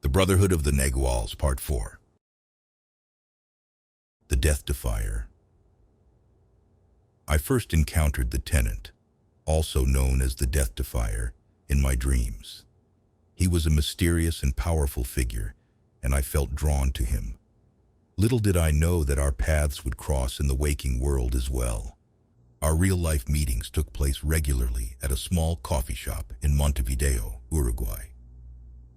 The Brotherhood of the Naguals, Part 4. The Death Defier. I first encountered the tenant, also known as the Death Defier, in my dreams. He was a mysterious and powerful figure, and I felt drawn to him. Little did I know that our paths would cross in the waking world as well. Our real-life meetings took place regularly at a small coffee shop in Montevideo, Uruguay.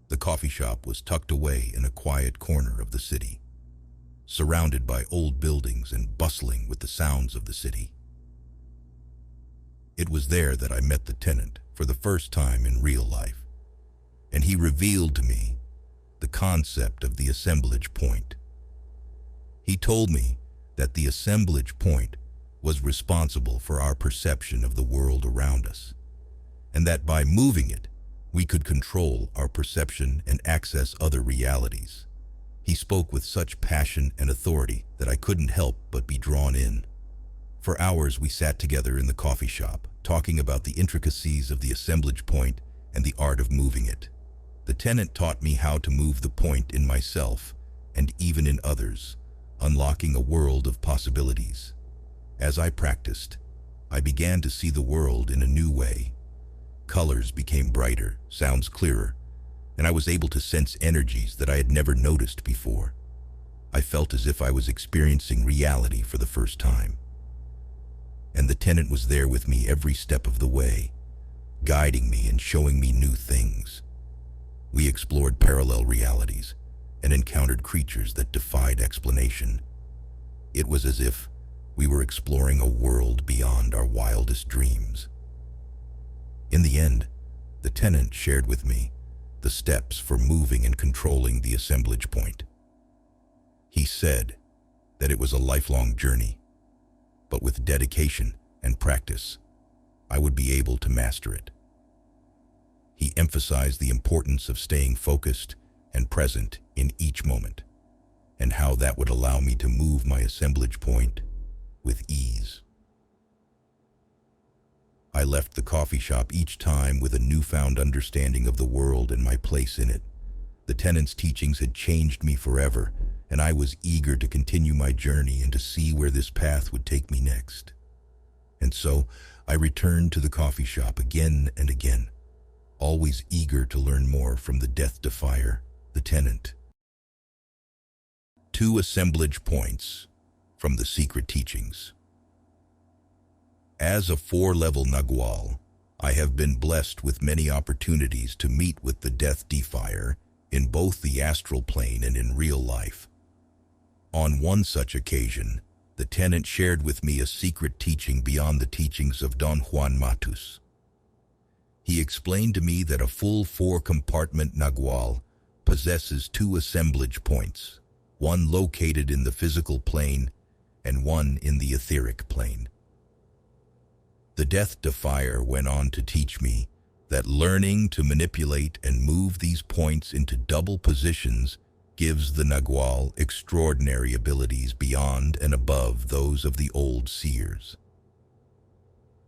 The coffee shop was tucked away in a quiet corner of the city, surrounded by old buildings and bustling with the sounds of the city. It was there that I met the tenant for the first time in real life, and he revealed to me the concept of the assemblage point. He told me that the assemblage point was responsible for our perception of the world around us, and that by moving it, we could control our perception and access other realities. He spoke with such passion and authority that I couldn't help but be drawn in. For hours we sat together in the coffee shop, talking about the intricacies of the assemblage point and the art of moving it. The tenant taught me how to move the point in myself and even in others, unlocking a world of possibilities. As I practiced, I began to see the world in a new way. Colors became brighter, sounds clearer, and I was able to sense energies that I had never noticed before. I felt as if I was experiencing reality for the first time. And the tenant was there with me every step of the way, guiding me and showing me new things. We explored parallel realities and encountered creatures that defied explanation. It was as if we were exploring a world beyond our wildest dreams. In the end, the tenant shared with me the steps for moving and controlling the assemblage point. He said that it was a lifelong journey, but with dedication and practice, I would be able to master it. He emphasized the importance of staying focused and present in each moment, and how that would allow me to move my assemblage point with ease. I left the coffee shop each time with a newfound understanding of the world and my place in it. The tenant's teachings had changed me forever, and I was eager to continue my journey and to see where this path would take me next. And so I returned to the coffee shop again and again, always eager to learn more from the Death Defier, the tenant. 2 assemblage points from the secret teachings. As a 4-level Nagual, I have been blessed with many opportunities to meet with the Death Defier in both the astral plane and in real life. On one such occasion, the tenant shared with me a secret teaching beyond the teachings of Don Juan Matus. He explained to me that a full 4-compartment Nagual possesses 2 assemblage points, one located in the physical plane and one in the etheric plane. The Death Defier went on to teach me that learning to manipulate and move these points into double positions gives the Nagual extraordinary abilities beyond and above those of the Old Seers.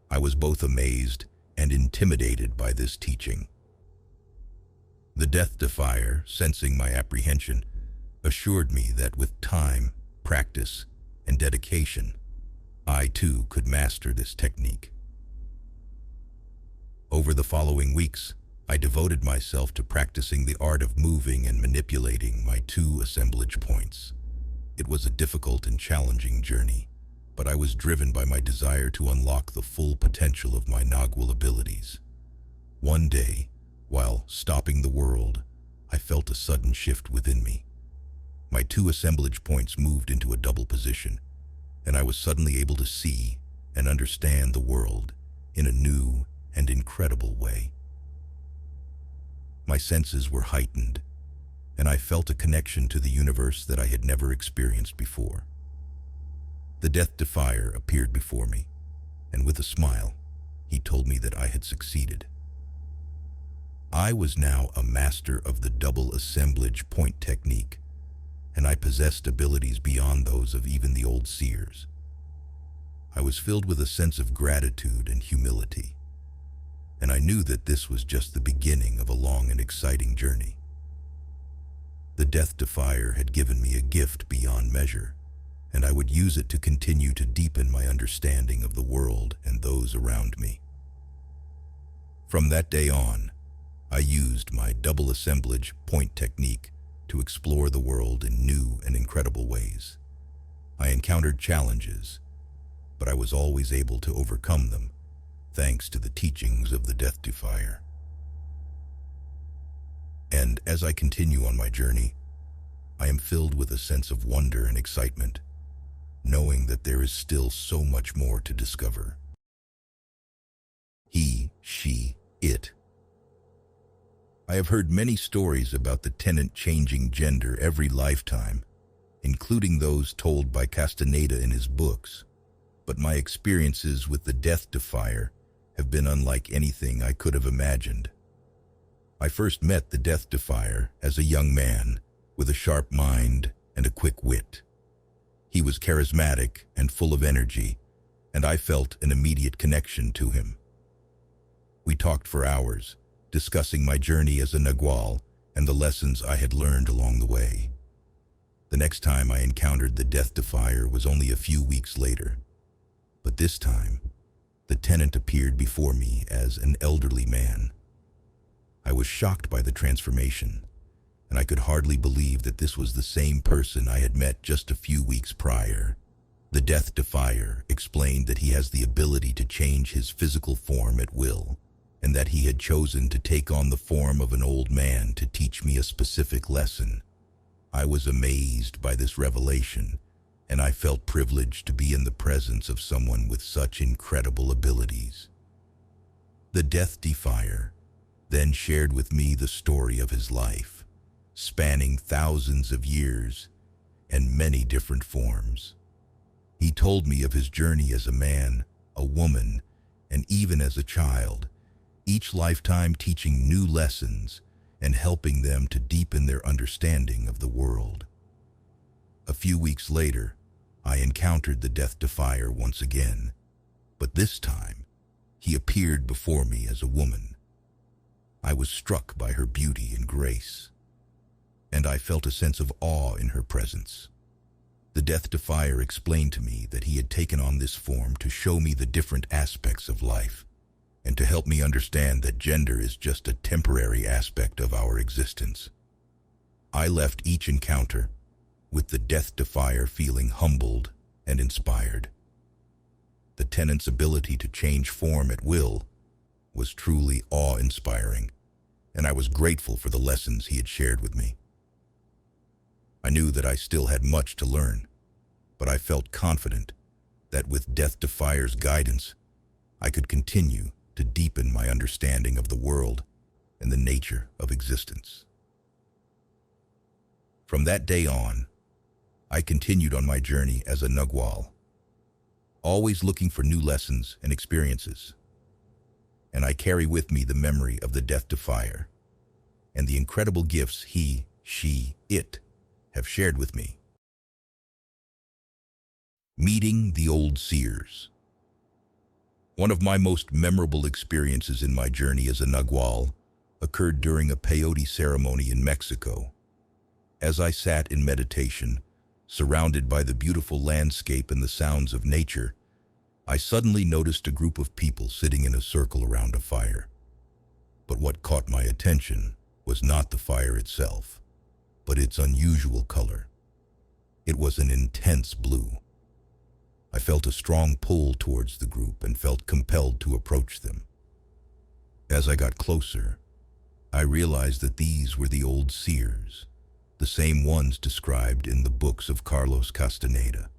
I was both amazed and intimidated by this teaching. The Death Defier, sensing my apprehension, assured me that with time, practice, and dedication, I too could master this technique. Over the following weeks, I devoted myself to practicing the art of moving and manipulating my 2 assemblage points. It was a difficult and challenging journey, but I was driven by my desire to unlock the full potential of my Nagual abilities. One day, while stopping the world, I felt a sudden shift within me. My 2 assemblage points moved into a double position, and I was suddenly able to see and understand the world in a new and incredible way. My senses were heightened, and I felt a connection to the universe that I had never experienced before. The Death Defier appeared before me, and with a smile, he told me that I had succeeded. I was now a master of the double assemblage point technique, and I possessed abilities beyond those of even the Old Seers. I was filled with a sense of gratitude and humility, and I knew that this was just the beginning of a long and exciting journey. The Death Defier had given me a gift beyond measure, and I would use it to continue to deepen my understanding of the world and those around me. From that day on, I used my double assemblage point technique to explore the world in new and incredible ways. I encountered challenges, but I was always able to overcome them, thanks to the teachings of the Death Defier. And as I continue on my journey, I am filled with a sense of wonder and excitement, knowing that there is still so much more to discover. He, she, it. I have heard many stories about the tenant changing gender every lifetime, including those told by Castaneda in his books, but my experiences with the Death Defier have been unlike anything I could have imagined. I first met the Death Defier as a young man with a sharp mind and a quick wit. He was charismatic and full of energy, and I felt an immediate connection to him. We talked for hours, discussing my journey as a Nagual and the lessons I had learned along the way. The next time I encountered the Death Defier was only a few weeks later, but this time, the tenant appeared before me as an elderly man. I was shocked by the transformation, and I could hardly believe that this was the same person I had met just a few weeks prior. The Death Defier explained that he has the ability to change his physical form at will, and that he had chosen to take on the form of an old man to teach me a specific lesson. I was amazed by this revelation, and I felt privileged to be in the presence of someone with such incredible abilities. The Death Defier then shared with me the story of his life, spanning thousands of years and many different forms. He told me of his journey as a man, a woman, and even as a child, each lifetime teaching new lessons and helping them to deepen their understanding of the world. A few weeks later, I encountered the Death Defier once again, but this time, he appeared before me as a woman. I was struck by her beauty and grace, and I felt a sense of awe in her presence. The Death Defier explained to me that he had taken on this form to show me the different aspects of life, and to help me understand that gender is just a temporary aspect of our existence. I left each encounter with the Death Defier feeling humbled and inspired. The tenant's ability to change form at will was truly awe-inspiring, and I was grateful for the lessons he had shared with me. I knew that I still had much to learn, but I felt confident that with Death Defier's guidance, I could continue to deepen my understanding of the world and the nature of existence. From that day on, I continued on my journey as a Nagual, always looking for new lessons and experiences. And I carry with me the memory of the Death Defier and the incredible gifts he, she, it have shared with me. Meeting the Old Seers. One of my most memorable experiences in my journey as a Nagual occurred during a peyote ceremony in Mexico. As I sat in meditation, surrounded by the beautiful landscape and the sounds of nature, I suddenly noticed a group of people sitting in a circle around a fire. But what caught my attention was not the fire itself, but its unusual color. It was an intense blue. I felt a strong pull towards the group and felt compelled to approach them. As I got closer, I realized that these were the Old Seers, the same ones described in the books of Carlos Castaneda.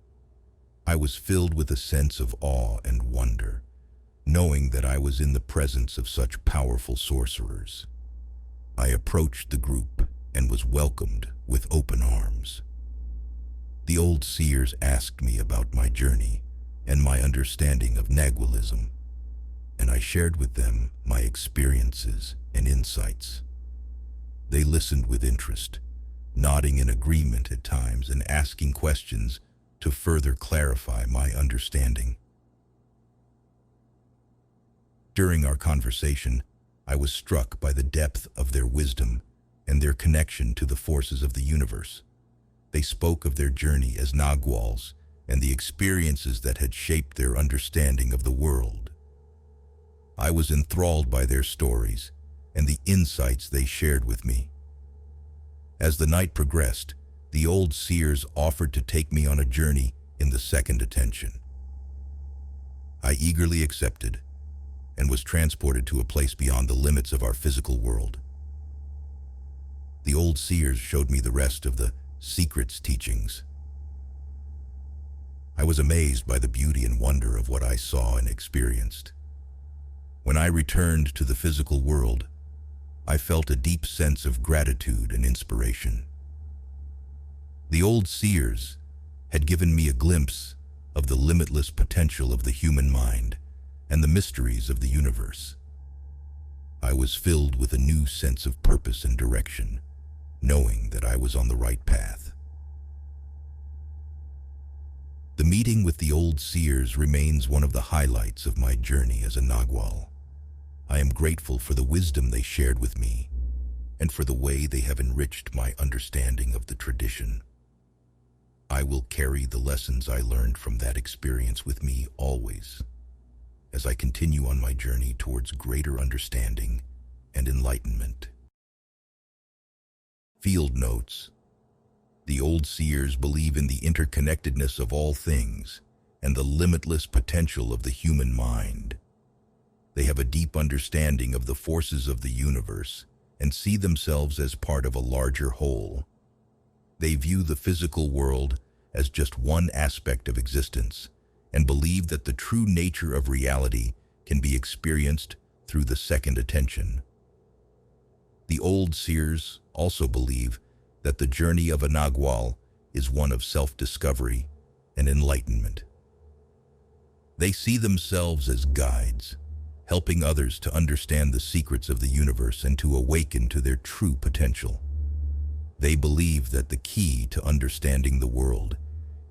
I was filled with a sense of awe and wonder, knowing that I was in the presence of such powerful sorcerers. I approached the group and was welcomed with open arms. The Old Seers asked me about my journey and my understanding of Nagualism, and I shared with them my experiences and insights. They listened with interest, nodding in agreement at times and asking questions to further clarify my understanding. During our conversation, I was struck by the depth of their wisdom and their connection to the forces of the universe. They spoke of their journey as Naguals and the experiences that had shaped their understanding of the world. I was enthralled by their stories and the insights they shared with me. As the night progressed, the Old Seers offered to take me on a journey in the second attention. I eagerly accepted and was transported to a place beyond the limits of our physical world. The Old Seers showed me the rest of the Secrets teachings. I was amazed by the beauty and wonder of what I saw and experienced. When I returned to the physical world, I felt a deep sense of gratitude and inspiration. The Old Seers had given me a glimpse of the limitless potential of the human mind and the mysteries of the universe. I was filled with a new sense of purpose and direction, knowing that I was on the right path. The meeting with the Old Seers remains one of the highlights of my journey as a Nagual. I am grateful for the wisdom they shared with me and for the way they have enriched my understanding of the tradition. I will carry the lessons I learned from that experience with me always, as I continue on my journey towards greater understanding and enlightenment. Field notes. The Old Seers believe in the interconnectedness of all things and the limitless potential of the human mind. They have a deep understanding of the forces of the universe and see themselves as part of a larger whole. They view the physical world as just one aspect of existence and believe that the true nature of reality can be experienced through the second attention. The Old Seers also believe that the journey of a Nagual is one of self-discovery and enlightenment. They see themselves as guides, helping others to understand the secrets of the universe and to awaken to their true potential. They believe that the key to understanding the world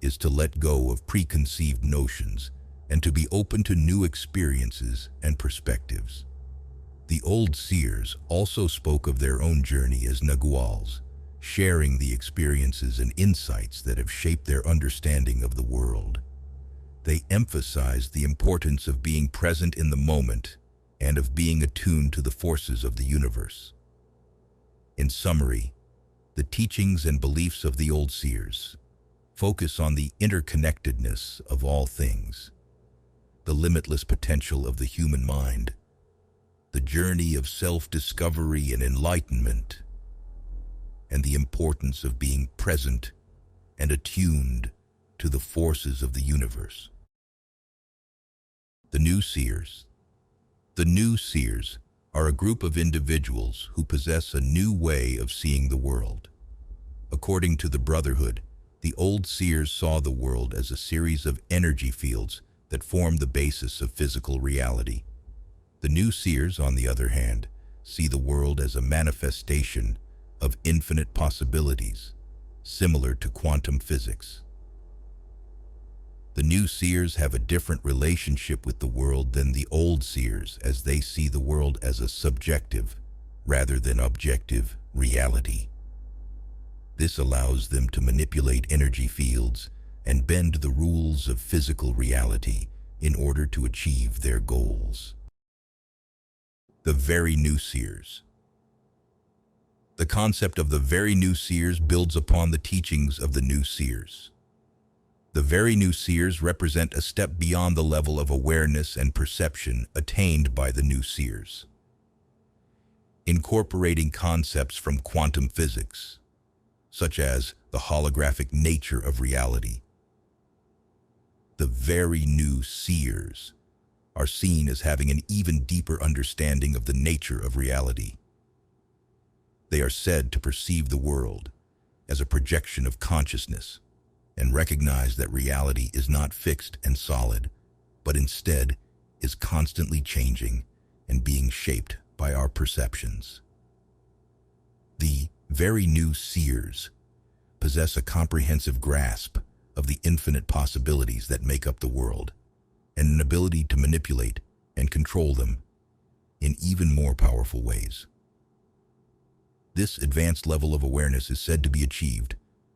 is to let go of preconceived notions and to be open to new experiences and perspectives. The Old Seers also spoke of their own journey as Naguals, sharing the experiences and insights that have shaped their understanding of the world. They emphasized the importance of being present in the moment and of being attuned to the forces of the universe. In summary, the teachings and beliefs of the Old Seers focus on the interconnectedness of all things, the limitless potential of the human mind, the journey of self-discovery and enlightenment, and the importance of being present and attuned to the forces of the universe. The New Seers. The New Seers are a group of individuals who possess a new way of seeing the world. According to the Brotherhood, the Old Seers saw the world as a series of energy fields that form the basis of physical reality. The New Seers, on the other hand, see the world as a manifestation of infinite possibilities, similar to quantum physics. The New Seers have a different relationship with the world than the Old Seers, as they see the world as a subjective, rather than objective, reality. This allows them to manipulate energy fields and bend the rules of physical reality in order to achieve their goals. The Very New Seers. The concept of the Very New Seers builds upon the teachings of the New Seers. The Very New Seers represent a step beyond the level of awareness and perception attained by the New Seers. Incorporating concepts from quantum physics, such as the holographic nature of reality, the Very New Seers are seen as having an even deeper understanding of the nature of reality. They are said to perceive the world as a projection of consciousness and recognize that reality is not fixed and solid, but instead is constantly changing and being shaped by our perceptions. The Very New Seers possess a comprehensive grasp of the infinite possibilities that make up the world, and an ability to manipulate and control them in even more powerful ways. This advanced level of awareness is said to be achieved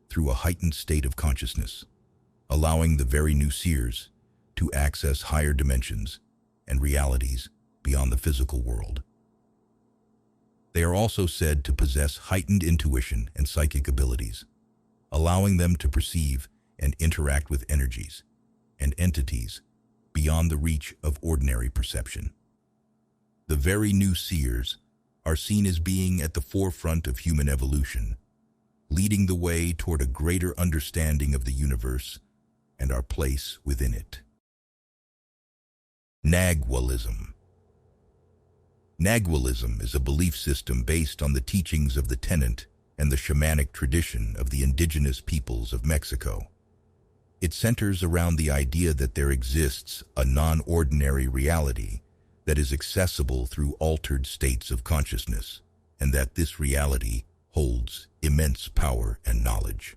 through a heightened state of consciousness, allowing the very new seers to access higher dimensions and realities beyond the physical world. They are also said to possess heightened intuition and psychic abilities, allowing them to perceive and interact with energies and entities beyond the reach of ordinary perception. The very new seers are seen as being at the forefront of human evolution, leading the way toward a greater understanding of the universe and our place within it. Nagualism. Nagualism is a belief system based on the teachings of the tenant and the shamanic tradition of the indigenous peoples of Mexico. It centers around the idea that there exists a non-ordinary reality that is accessible through altered states of consciousness, and that this reality holds immense power and knowledge.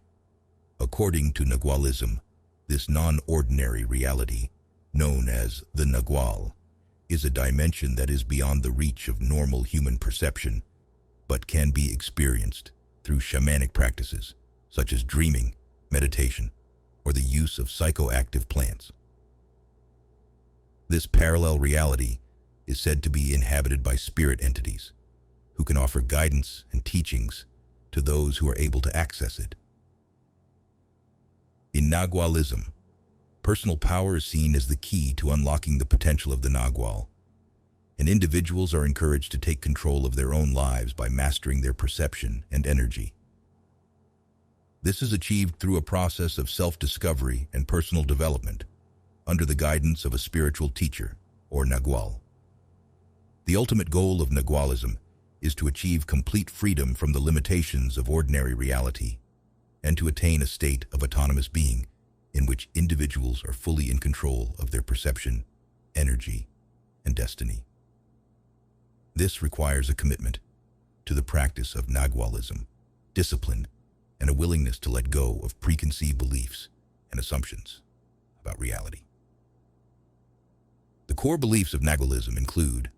According to Nagualism, this non-ordinary reality, known as the Nagual, is a dimension that is beyond the reach of normal human perception, but can be experienced through shamanic practices such as dreaming, meditation, or the use of psychoactive plants. This parallel reality is said to be inhabited by spirit entities who can offer guidance and teachings to those who are able to access it. In Nagualism, personal power is seen as the key to unlocking the potential of the Nagual, and individuals are encouraged to take control of their own lives by mastering their perception and energy. This is achieved through a process of self-discovery and personal development under the guidance of a spiritual teacher, or Nagual. The ultimate goal of Nagualism is to achieve complete freedom from the limitations of ordinary reality and to attain a state of autonomous being in which individuals are fully in control of their perception, energy, and destiny. This requires a commitment to the practice of Nagualism, discipline, and a willingness to let go of preconceived beliefs and assumptions about reality. The core beliefs of Nagualism include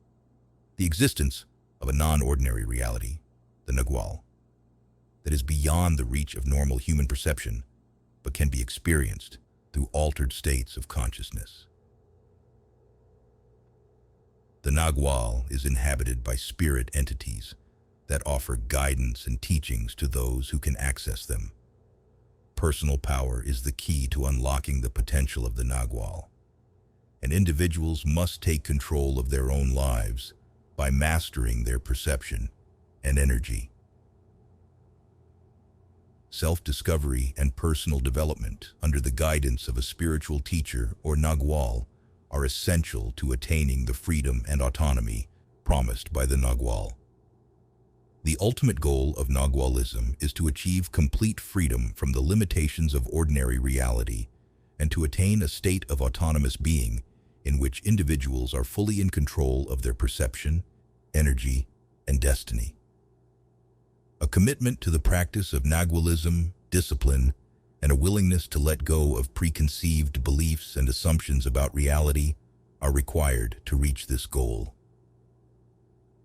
the existence of a non-ordinary reality, the Nagual, that is beyond the reach of normal human perception, but can be experienced through altered states of consciousness. The Nagual is inhabited by spirit entities that offer guidance and teachings to those who can access them. Personal power is the key to unlocking the potential of the Nagual, and individuals must take control of their own lives by mastering their perception and energy. Self-discovery and personal development under the guidance of a spiritual teacher or Nagual are essential to attaining the freedom and autonomy promised by the Nagual. The ultimate goal of Nagualism is to achieve complete freedom from the limitations of ordinary reality and to attain a state of autonomous being in which individuals are fully in control of their perception, energy, and destiny. A commitment to the practice of Nagualism, discipline, and a willingness to let go of preconceived beliefs and assumptions about reality are required to reach this goal.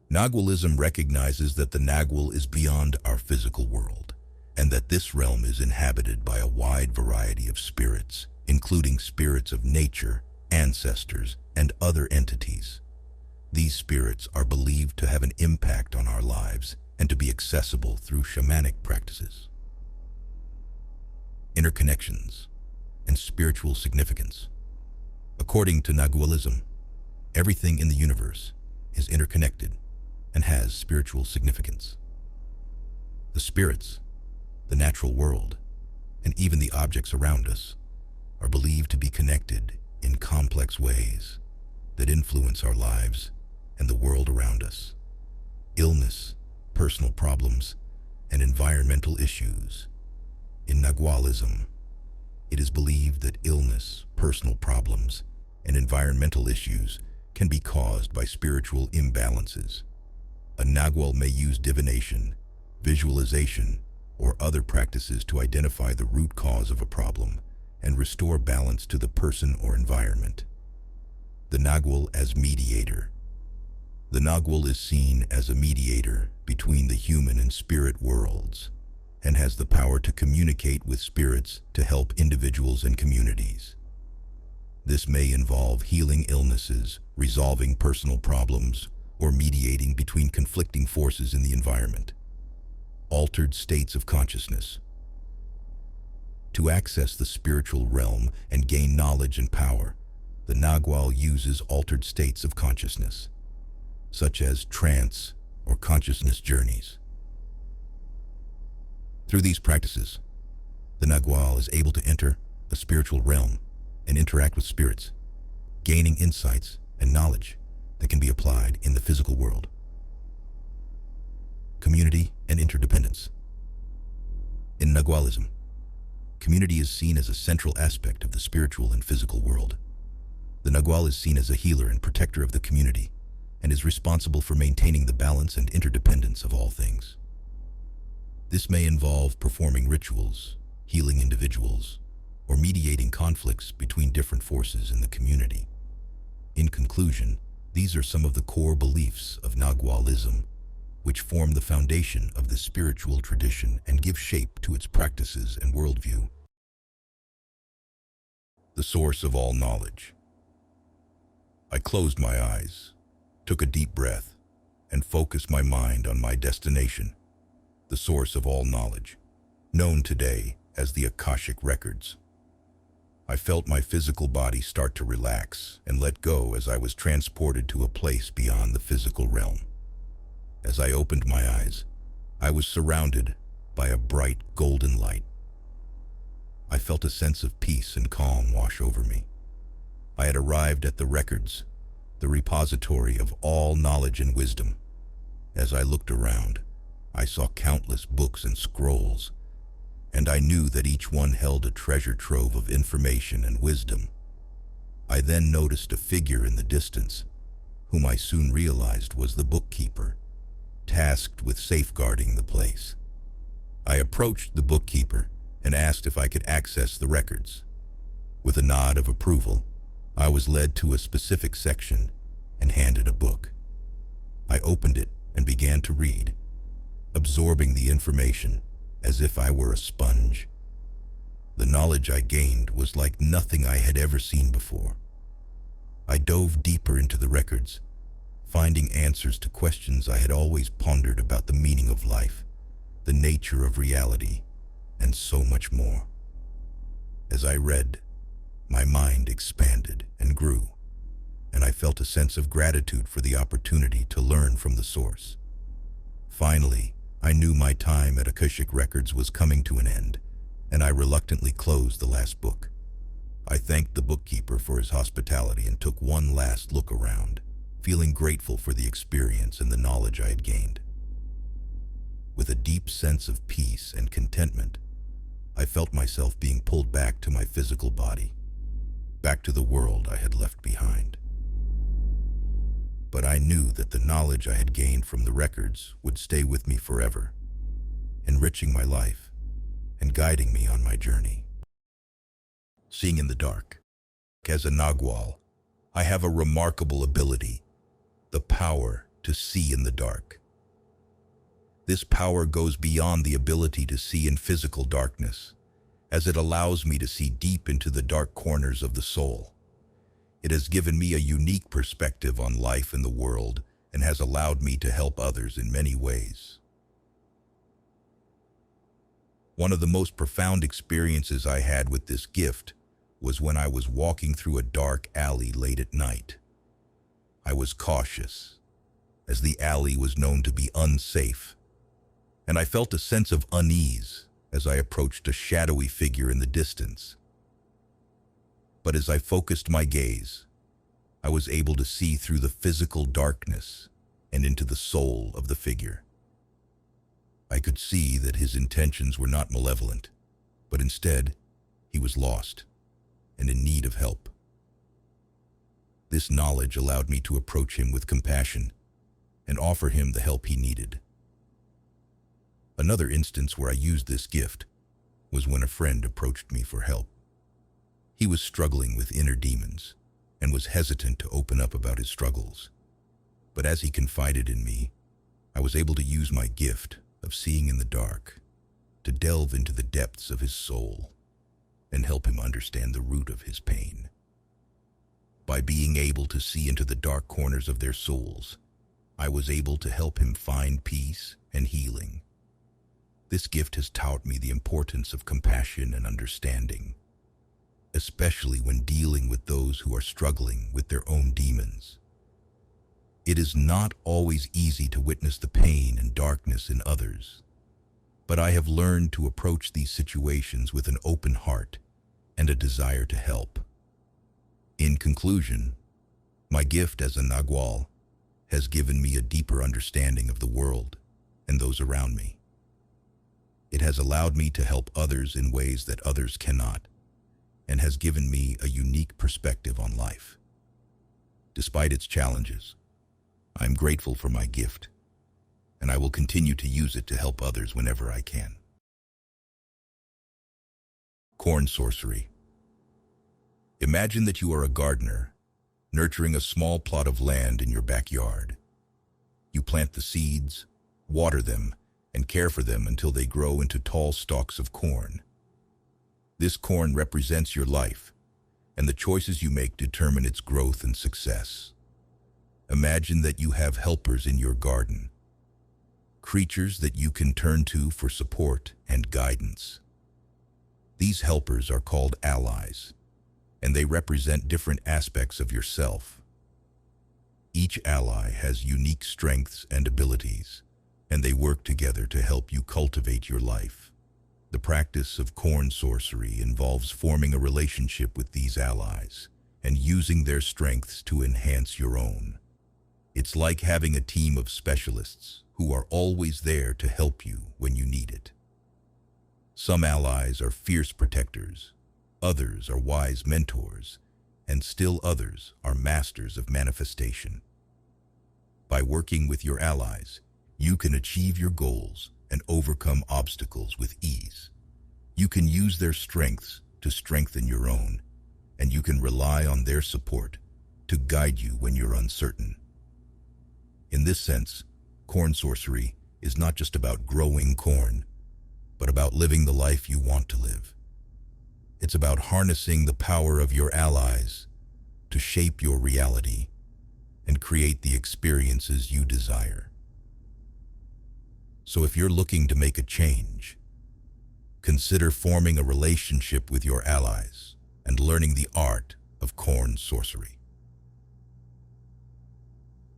Nagualism recognizes that the Nagual is beyond our physical world, and that this realm is inhabited by a wide variety of spirits, including spirits of nature, ancestors, and other entities. These spirits are believed to have an impact on our lives and to be accessible through shamanic practices. Interconnections and spiritual significance. According to Nagualism, everything in the universe is interconnected and has spiritual significance. The spirits, the natural world, and even the objects around us are believed to be connected in complex ways that influence our lives and the world around us. Illness, personal problems, and environmental issues. In Nagualism, it is believed that illness, personal problems, and environmental issues can be caused by spiritual imbalances. A Nagual may use divination, visualization, or other practices to identify the root cause of a problem and restore balance to the person or environment. The Nagual as mediator. The Nagual is seen as a mediator between the human and spirit worlds and has the power to communicate with spirits to help individuals and communities. This may involve healing illnesses, resolving personal problems, or mediating between conflicting forces in the environment. Altered states of consciousness. To access the spiritual realm and gain knowledge and power, the Nagual uses altered states of consciousness, such as trance or consciousness journeys. Through these practices, the Nagual is able to enter the spiritual realm and interact with spirits, gaining insights and knowledge that can be applied in the physical world. Community and interdependence. In Nagualism, community is seen as a central aspect of the spiritual and physical world. The Nagual is seen as a healer and protector of the community and is responsible for maintaining the balance and interdependence of all things. This may involve performing rituals, healing individuals, or mediating conflicts between different forces in the community. In conclusion, these are some of the core beliefs of Nagualism, which form the foundation of the spiritual tradition and give shape to its practices and worldview. The source of all knowledge. I closed my eyes, took a deep breath, and focused my mind on my destination, the source of all knowledge, known today as the Akashic Records. I felt my physical body start to relax and let go as I was transported to a place beyond the physical realm. As I opened my eyes, I was surrounded by a bright golden light. I felt a sense of peace and calm wash over me. I had arrived at the records, the repository of all knowledge and wisdom. As I looked around, I saw countless books and scrolls, and I knew that each one held a treasure trove of information and wisdom. I then noticed a figure in the distance, whom I soon realized was the bookkeeper, tasked with safeguarding the place. I approached the bookkeeper and asked if I could access the records. With a nod of approval, I was led to a specific section and handed a book. I opened it and began to read, absorbing the information as if I were a sponge. The knowledge I gained was like nothing I had ever seen before. I dove deeper into the records, finding answers to questions I had always pondered about the meaning of life, the nature of reality, and so much more. As I read, my mind expanded and grew, and I felt a sense of gratitude for the opportunity to learn from the source. Finally, I knew my time at Akashic Records was coming to an end, and I reluctantly closed the last book. I thanked the bookkeeper for his hospitality and took one last look around, feeling grateful for the experience and the knowledge I had gained. With a deep sense of peace and contentment, I felt myself being pulled back to my physical body, back to the world I had left behind. But I knew that the knowledge I had gained from the records would stay with me forever, enriching my life and guiding me on my journey. Seeing in the dark. As a Nagual, I have a remarkable ability, the power to see in the dark. This power goes beyond the ability to see in physical darkness, as it allows me to see deep into the dark corners of the soul. It has given me a unique perspective on life and the world and has allowed me to help others in many ways. One of the most profound experiences I had with this gift was when I was walking through a dark alley late at night. I was cautious, as the alley was known to be unsafe, and I felt a sense of unease as I approached a shadowy figure in the distance. But as I focused my gaze, I was able to see through the physical darkness and into the soul of the figure. I could see that his intentions were not malevolent, but instead, he was lost and in need of help. This knowledge allowed me to approach him with compassion and offer him the help he needed. Another instance where I used this gift was when a friend approached me for help. He was struggling with inner demons and was hesitant to open up about his struggles. But as he confided in me, I was able to use my gift of seeing in the dark to delve into the depths of his soul and help him understand the root of his pain. By being able to see into the dark corners of their souls, I was able to help him find peace and healing. This gift has taught me the importance of compassion and understanding, especially when dealing with those who are struggling with their own demons. It is not always easy to witness the pain and darkness in others, but I have learned to approach these situations with an open heart and a desire to help. In conclusion, my gift as a Nagual has given me a deeper understanding of the world and those around me. It has allowed me to help others in ways that others cannot, and has given me a unique perspective on life. Despite its challenges, I'm grateful for my gift, and I will continue to use it to help others whenever I can. Corn sorcery. Imagine that you are a gardener, nurturing a small plot of land in your backyard. You plant the seeds, water them, and care for them until they grow into tall stalks of corn. This corn represents your life, and the choices you make determine its growth and success. Imagine that you have helpers in your garden, creatures that you can turn to for support and guidance. These helpers are called allies, and they represent different aspects of yourself. Each ally has unique strengths and abilities, and they work together to help you cultivate your life. The practice of corn sorcery involves forming a relationship with these allies and using their strengths to enhance your own. It's like having a team of specialists who are always there to help you when you need it. Some allies are fierce protectors, others are wise mentors, and still others are masters of manifestation. By working with your allies, you can achieve your goals and overcome obstacles with ease. You can use their strengths to strengthen your own, and you can rely on their support to guide you when you're uncertain. In this sense, corn sorcery is not just about growing corn, but about living the life you want to live. It's about harnessing the power of your allies to shape your reality and create the experiences you desire. So if you're looking to make a change, consider forming a relationship with your allies and learning the art of corn sorcery.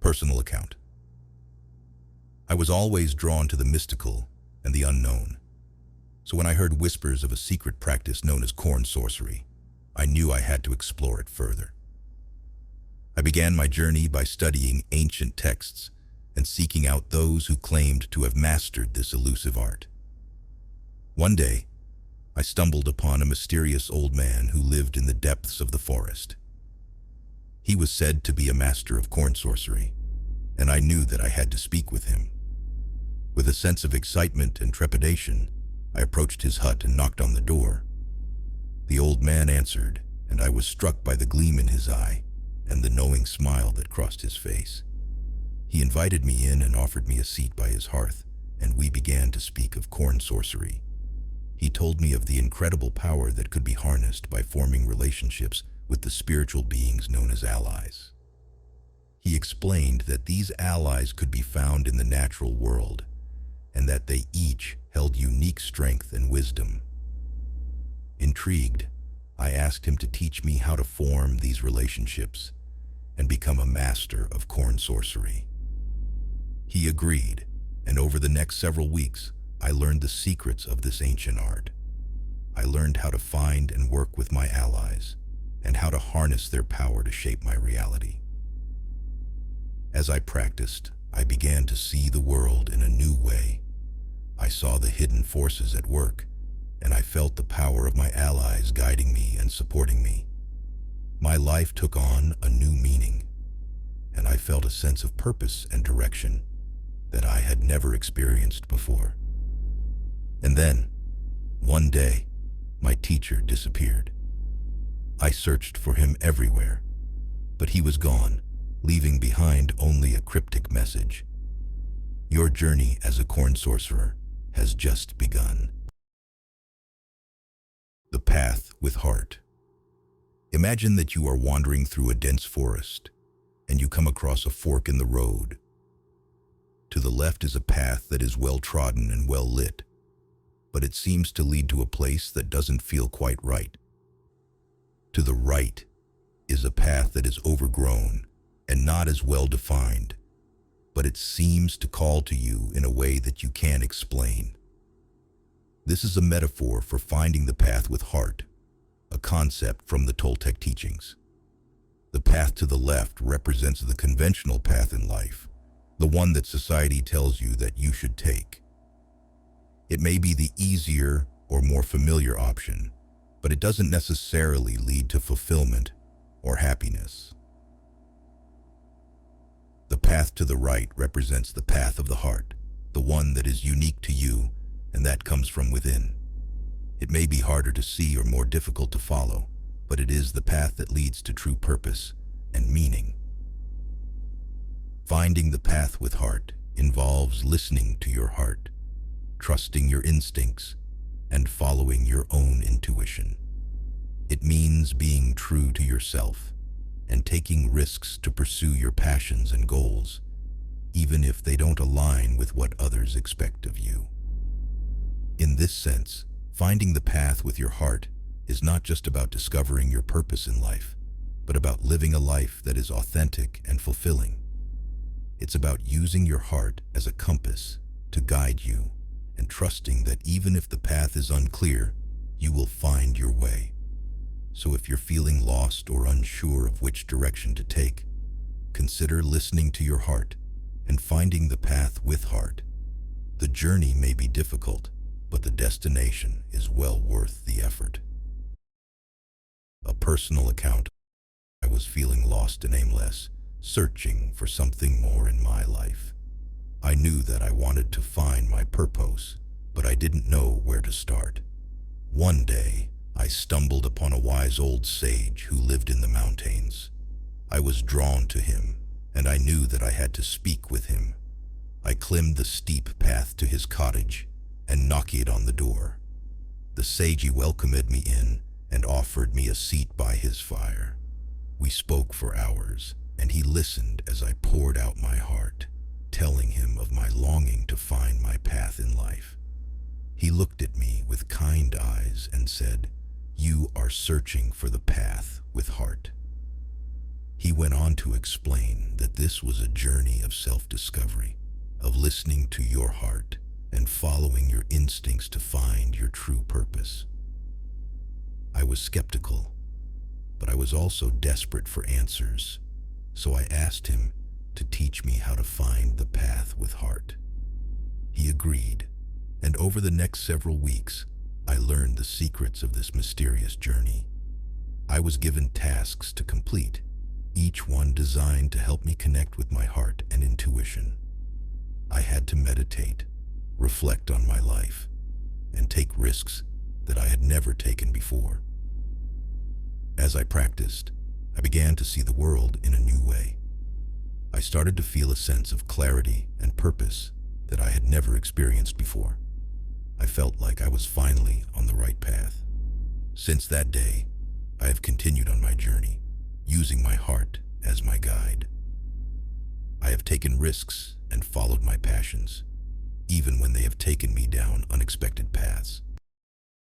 Personal account. I was always drawn to the mystical and the unknown. So when I heard whispers of a secret practice known as corn sorcery, I knew I had to explore it further. I began my journey by studying ancient texts and seeking out those who claimed to have mastered this elusive art. One day, I stumbled upon a mysterious old man who lived in the depths of the forest. He was said to be a master of corn sorcery, and I knew that I had to speak with him. With a sense of excitement and trepidation, I approached his hut and knocked on the door. The old man answered, and I was struck by the gleam in his eye and the knowing smile that crossed his face. He invited me in and offered me a seat by his hearth, and we began to speak of corn sorcery. He told me of the incredible power that could be harnessed by forming relationships with the spiritual beings known as allies. He explained that these allies could be found in the natural world, and that they each held unique strength and wisdom. Intrigued, I asked him to teach me how to form these relationships and become a master of corn sorcery. He agreed, and over the next several weeks, I learned the secrets of this ancient art. I learned how to find and work with my allies, and how to harness their power to shape my reality. As I practiced, I began to see the world in a new way. I saw the hidden forces at work, and I felt the power of my allies guiding me and supporting me. My life took on a new meaning, and I felt a sense of purpose and direction that I had never experienced before. And then, one day, my teacher disappeared. I searched for him everywhere, but he was gone, leaving behind only a cryptic message. Your journey as a corn sorcerer has just begun. The path with heart. Imagine that you are wandering through a dense forest and you come across a fork in the road. To the left is a path that is well trodden and well lit, but it seems to lead to a place that doesn't feel quite right. To the right is a path that is overgrown and not as well defined, but it seems to call to you in a way that you can't explain. This is a metaphor for finding the path with heart, a concept from the Toltec teachings. The path to the left represents the conventional path in life, the one that society tells you that you should take. It may be the easier or more familiar option, but it doesn't necessarily lead to fulfillment or happiness. The path to the right represents the path of the heart, the one that is unique to you and that comes from within. It may be harder to see or more difficult to follow, but it is the path that leads to true purpose and meaning. Finding the path with heart involves listening to your heart, trusting your instincts, and following your own intuition. It means being true to yourself and taking risks to pursue your passions and goals, even if they don't align with what others expect of you. In this sense, finding the path with your heart is not just about discovering your purpose in life, but about living a life that is authentic and fulfilling. It's about using your heart as a compass to guide you and trusting that even if the path is unclear, you will find your way. So if you're feeling lost or unsure of which direction to take, consider listening to your heart and finding the path with heart. The journey may be difficult, but the destination is well worth the effort. A personal account. I was feeling lost and aimless, searching for something more in my life. I knew that I wanted to find my purpose, but I didn't know where to start. One day, I stumbled upon a wise old sage who lived in the mountains. I was drawn to him, and I knew that I had to speak with him. I climbed the steep path to his cottage and knocked on the door. The sage welcomed me in and offered me a seat by his fire. We spoke for hours, and he listened as I poured out my heart, telling him of my longing to find my path in life. He looked at me with kind eyes and said, "You are searching for the path with heart." He went on to explain that this was a journey of self-discovery, of listening to your heart and following your instincts to find your true purpose. I was skeptical, but I was also desperate for answers, so I asked him to teach me how to find the path with heart. He agreed, and over the next several weeks, I learned the secrets of this mysterious journey. I was given tasks to complete, each one designed to help me connect with my heart and intuition. I had to meditate, reflect on my life, and take risks that I had never taken before. As I practiced, I began to see the world in a new way. I started to feel a sense of clarity and purpose that I had never experienced before. I felt like I was finally on the right path. Since that day, I have continued on my journey, using my heart as my guide. I have taken risks and followed my passions, even when they have taken me down unexpected paths.